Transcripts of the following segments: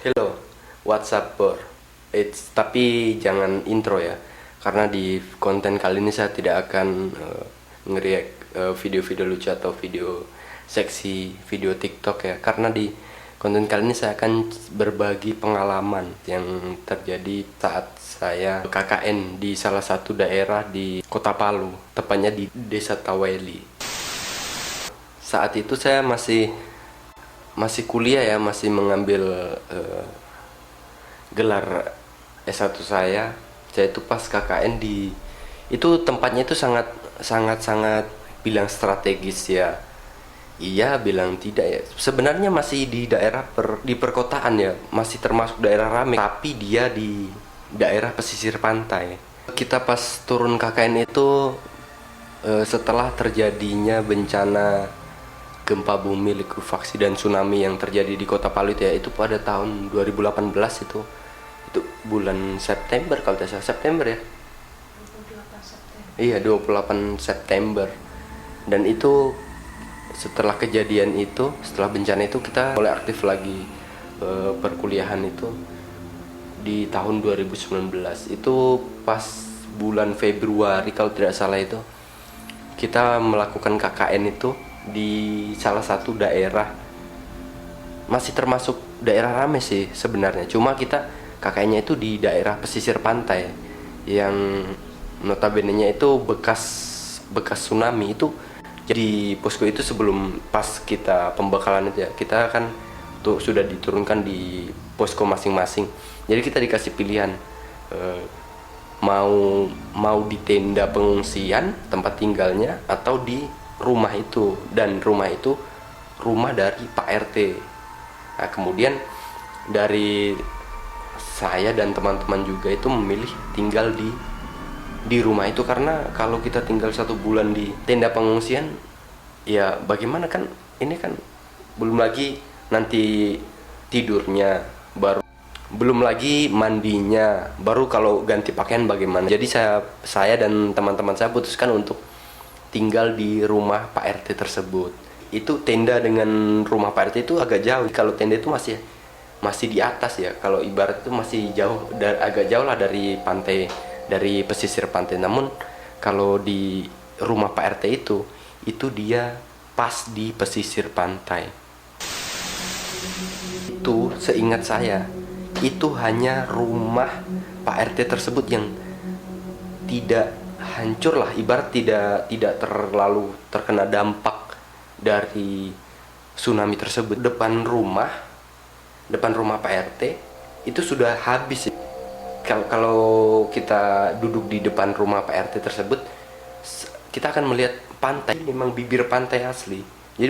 Hello, what's up, bro? Tapi jangan intro ya, karena di konten kali ini saya tidak akan nge-react video-video lucu atau video seksi, video TikTok ya. Karena di konten kali ini saya akan berbagi pengalaman yang terjadi saat saya KKN di salah satu daerah di Kota Palu, tepatnya di Desa Taweli. Saat itu saya masih kuliah ya, masih mengambil gelar S1 saya. Saya itu pas KKN di itu tempatnya itu sangat sangat sangat bilang strategis ya. Iya, bilang tidak ya. Sebenarnya masih di daerah di perkotaan ya, masih termasuk daerah ramai, tapi dia di daerah pesisir pantai. Kita pas turun KKN itu setelah terjadinya bencana gempa bumi, likuifaksi dan tsunami yang terjadi di Kota Palu itu ya, itu pada tahun 2018 itu bulan September kalau tidak salah, September ya. 28 September. Iya, 28 September. Dan itu setelah kejadian itu, setelah bencana itu kita mulai aktif lagi perkuliahan itu di tahun 2019. Itu pas bulan Februari kalau tidak salah itu kita melakukan KKN itu di salah satu daerah, masih termasuk daerah ramai sih sebenarnya, cuma kita KKN-nya itu di daerah pesisir pantai yang notabene-nya itu bekas tsunami. Itu jadi posko itu sebelum pas kita pembekalan itu ya, kita kan tuh sudah diturunkan di posko masing-masing. Jadi kita dikasih pilihan, mau di tenda pengungsian tempat tinggalnya atau di rumah itu, dan rumah itu rumah dari Pak RT. Nah, kemudian dari saya dan teman-teman juga itu memilih tinggal di rumah itu, karena kalau kita tinggal 1 bulan di tenda pengungsian ya bagaimana, kan ini kan belum lagi nanti tidurnya, baru belum lagi mandinya, baru kalau ganti pakaian bagaimana. Jadi saya dan teman-teman saya putuskan untuk tinggal di rumah Pak RT tersebut. Itu tenda dengan rumah Pak RT itu agak jauh. Kalau tenda itu masih di atas ya. Kalau ibarat itu masih jauh, agak jauh lah dari pantai, dari pesisir pantai. Namun kalau di rumah Pak RT itu dia pas di pesisir pantai. Itu seingat saya, itu hanya rumah Pak RT tersebut yang tidak hancur lah, ibarat tidak terlalu terkena dampak dari tsunami tersebut. Depan rumah Pak RT itu sudah habis. Kalau kita duduk di depan rumah Pak RT tersebut, kita akan melihat pantai, memang bibir pantai asli. Jadi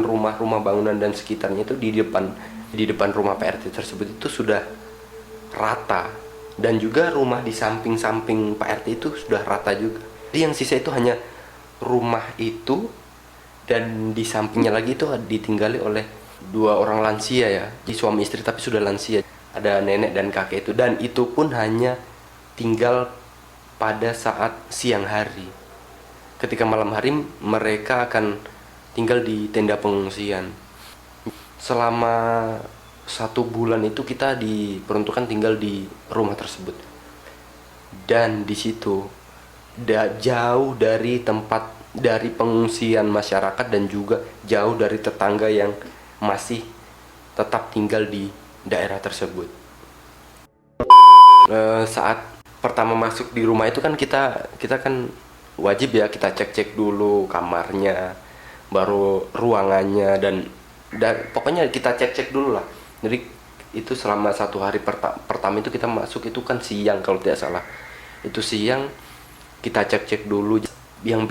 rumah bangunan dan sekitarnya itu di depan rumah Pak RT tersebut itu sudah rata, dan juga rumah di samping-samping Pak RT itu sudah rata juga. Jadi yang sisa itu hanya rumah itu, dan di sampingnya lagi itu ditinggali oleh 2 orang lansia ya, di suami istri tapi sudah lansia. Ada nenek dan kakek itu, dan itu pun hanya tinggal pada saat siang hari. Ketika malam hari mereka akan tinggal di tenda pengungsian. Selama 1 bulan itu kita diperuntukkan tinggal di rumah tersebut, dan di situ jauh dari pengungsian masyarakat, dan juga jauh dari tetangga yang masih tetap tinggal di daerah tersebut. Saat pertama masuk di rumah itu kan kita kan wajib ya, kita cek dulu kamarnya, baru ruangannya, dan pokoknya kita cek dulu lah. Jadi itu selama 1 hari pertama itu kita masuk itu kan siang kalau tidak salah. Itu siang kita cek dulu. Yang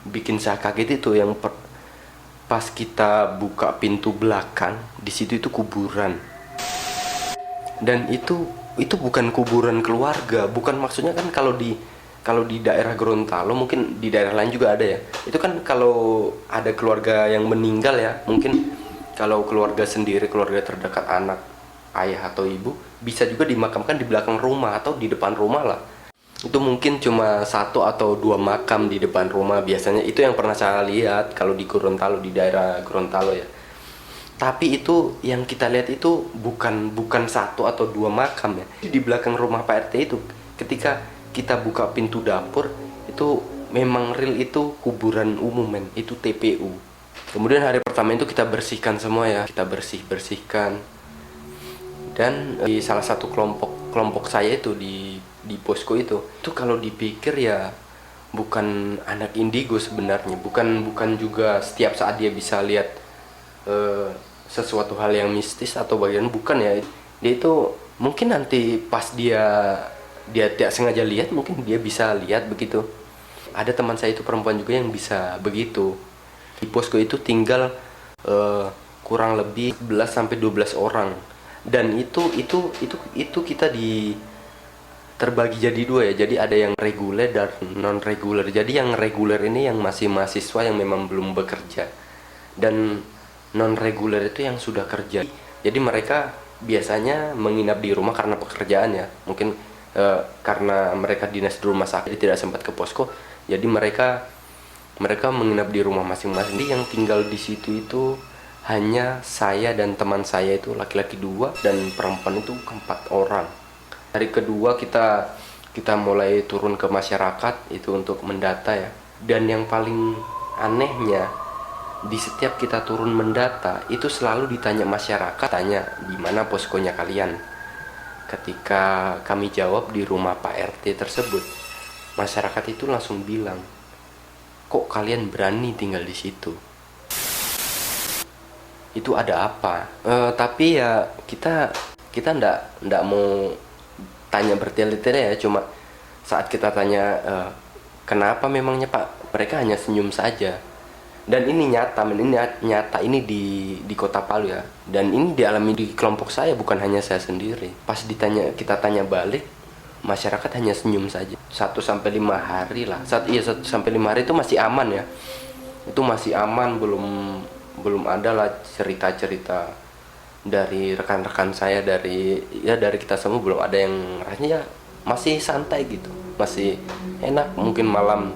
bikin saya kaget itu yang pas kita buka pintu belakang, di situ itu kuburan. Dan itu bukan kuburan keluarga, bukan, maksudnya kan kalau di daerah Gorontalo, mungkin di daerah lain juga ada ya. Itu kan kalau ada keluarga yang meninggal ya, mungkin kalau keluarga sendiri, keluarga terdekat, anak, ayah atau ibu, bisa juga dimakamkan di belakang rumah atau di depan rumah lah. Itu mungkin cuma 1 atau 2 makam di depan rumah biasanya. Itu yang pernah saya lihat kalau di Gorontalo, di daerah Gorontalo ya. Tapi itu yang kita lihat itu bukan satu atau dua makam ya. Di belakang rumah Pak RT itu, ketika kita buka pintu dapur, itu memang real itu kuburan umum men, itu TPU. Kemudian hari pertama itu kita bersihkan semua ya, kita bersihkan. Dan di salah satu kelompok saya itu di posko itu kalau dipikir ya bukan anak indigo sebenarnya, bukan juga setiap saat dia bisa lihat sesuatu hal yang mistis atau bagian, bukan ya. Dia itu mungkin nanti pas dia tidak sengaja lihat, mungkin dia bisa lihat begitu. Ada teman saya itu perempuan juga yang bisa begitu. Di posko itu tinggal kurang lebih 11 sampai 12 orang. Dan itu kita terbagi jadi dua ya. Jadi ada yang reguler dan non reguler. Jadi yang reguler ini yang masih mahasiswa yang memang belum bekerja. Dan non reguler itu yang sudah kerja. Jadi mereka biasanya menginap di rumah karena pekerjaan ya. Mungkin karena mereka dinas di rumah sakit tidak sempat ke posko. Jadi mereka menginap di rumah masing-masing. Jadi yang tinggal di situ itu hanya saya dan teman saya itu laki-laki 2 dan perempuan itu 4 orang. Hari kedua kita mulai turun ke masyarakat itu untuk mendata ya. Dan yang paling anehnya, di setiap kita turun mendata itu selalu ditanya masyarakat, tanya di mana poskonya kalian. Ketika kami jawab di rumah Pak RT tersebut, masyarakat itu langsung bilang, kok kalian berani tinggal di situ? Itu ada apa? Tapi ya kita ndak mau tanya bertele-tele ya. Cuma saat kita tanya kenapa memangnya Pak, mereka hanya senyum saja. Dan ini nyata ini di Kota Palu ya. Dan ini dialami di kelompok saya, bukan hanya saya sendiri. Pas kita tanya balik, masyarakat hanya senyum saja. 1 sampai 5 hari lah. 1 sampai 5 hari itu masih aman ya. Itu masih aman, belum ada lah cerita-cerita dari rekan-rekan saya, dari kita semua belum ada yang rasanya masih santai gitu, masih enak, mungkin malam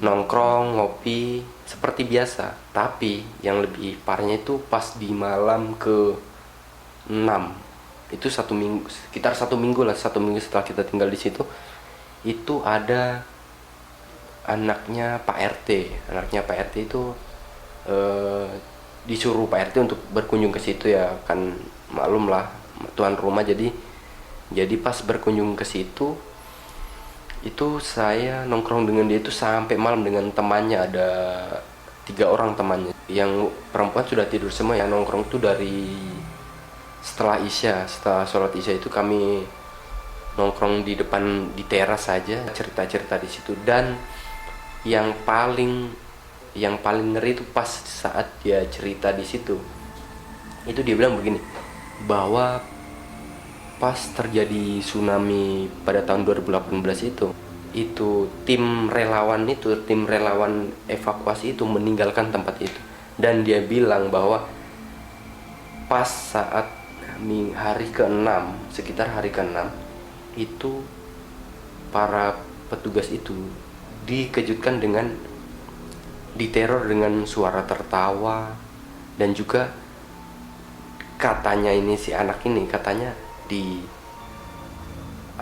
nongkrong ngopi seperti biasa. Tapi yang lebih parahnya itu pas di malam ke-6 itu sekitar 1 minggu setelah kita tinggal di situ, itu ada anaknya Pak RT itu disuruh Pak RT untuk berkunjung ke situ ya, kan maklum lah tuan rumah. Jadi pas berkunjung ke situ itu saya nongkrong dengan dia itu sampai malam dengan temannya, ada 3 orang temannya. Yang perempuan sudah tidur semua ya. Nongkrong itu dari setelah sholat isya itu kami nongkrong di depan di teras saja, cerita-cerita di situ. Dan yang paling ngeri itu pas saat dia cerita di situ, itu dia bilang begini, bahwa pas terjadi tsunami pada tahun 2018 itu tim relawan evakuasi itu meninggalkan tempat itu. Dan dia bilang bahwa pas saat hari ke-6, sekitar hari ke-6 itu para petugas itu dikejutkan dengan diteror dengan suara tertawa. Dan juga katanya si anak ini katanya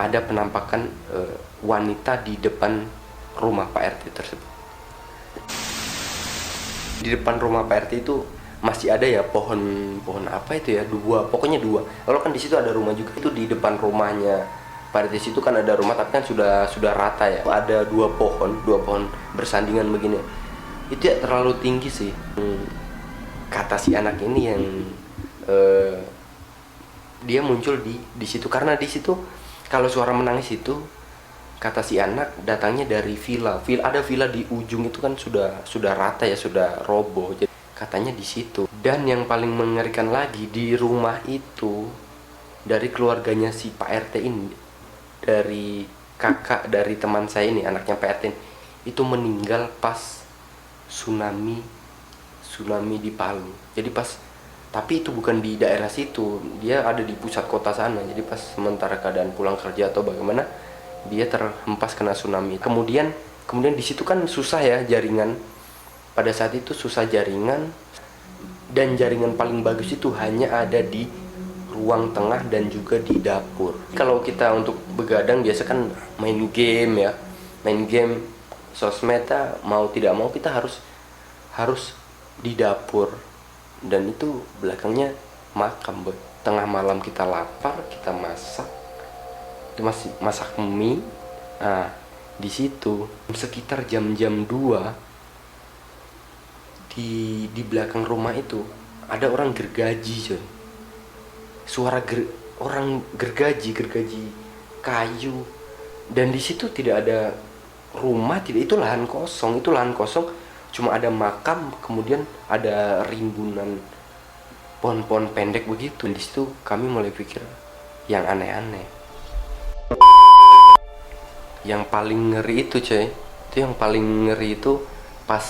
ada penampakan wanita di depan rumah Pak RT tersebut. Di depan rumah Pak RT itu masih ada ya pohon apa itu ya, pokoknya dua. Lalu kan di situ ada rumah juga, itu di depan rumahnya Pak RT situ kan ada rumah, tapi kan sudah rata ya. Ada dua pohon bersandingan begini. Itu ya terlalu tinggi sih, kata si anak ini yang dia muncul di situ. Karena di situ kalau suara menangis itu, kata si anak, datangnya dari villa. Ada villa di ujung itu kan sudah rata ya, sudah roboh. Jadi katanya di situ. Dan yang paling mengerikan lagi, di rumah itu dari keluarganya si Pak RT ini, dari kakak dari teman saya ini, anaknya Pak RT ini, itu meninggal pas tsunami di Palu. Jadi tapi itu bukan di daerah situ, dia ada di pusat kota sana. Jadi pas sementara keadaan pulang kerja atau bagaimana, dia terhempas kena tsunami. Kemudian di situ kan susah ya jaringan. Pada saat itu susah jaringan. Dan jaringan paling bagus itu hanya ada di ruang tengah dan juga di dapur. Kalau kita untuk begadang biasa kan main game ya, main game sosmed, mau tidak mau kita harus di dapur, dan itu belakangnya makam boy. Tengah malam kita lapar, kita masak, itu masih masak mie. Nah, di situ sekitar jam-jam 2 di belakang rumah itu ada orang gergaji coy. Suara orang gergaji kayu, dan di situ tidak ada rumah, tidak, itu lahan kosong, cuma ada makam, kemudian ada rimbunan pohon-pohon pendek begitu. Di situ kami mulai pikir yang aneh-aneh. Yang paling ngeri itu coy, itu yang paling ngeri itu pas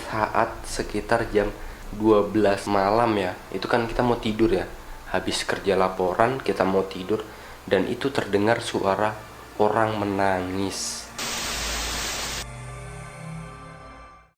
saat sekitar jam 12 malam ya. Itu kan kita mau tidur ya, habis kerja laporan kita mau tidur, dan itu terdengar suara orang menangis.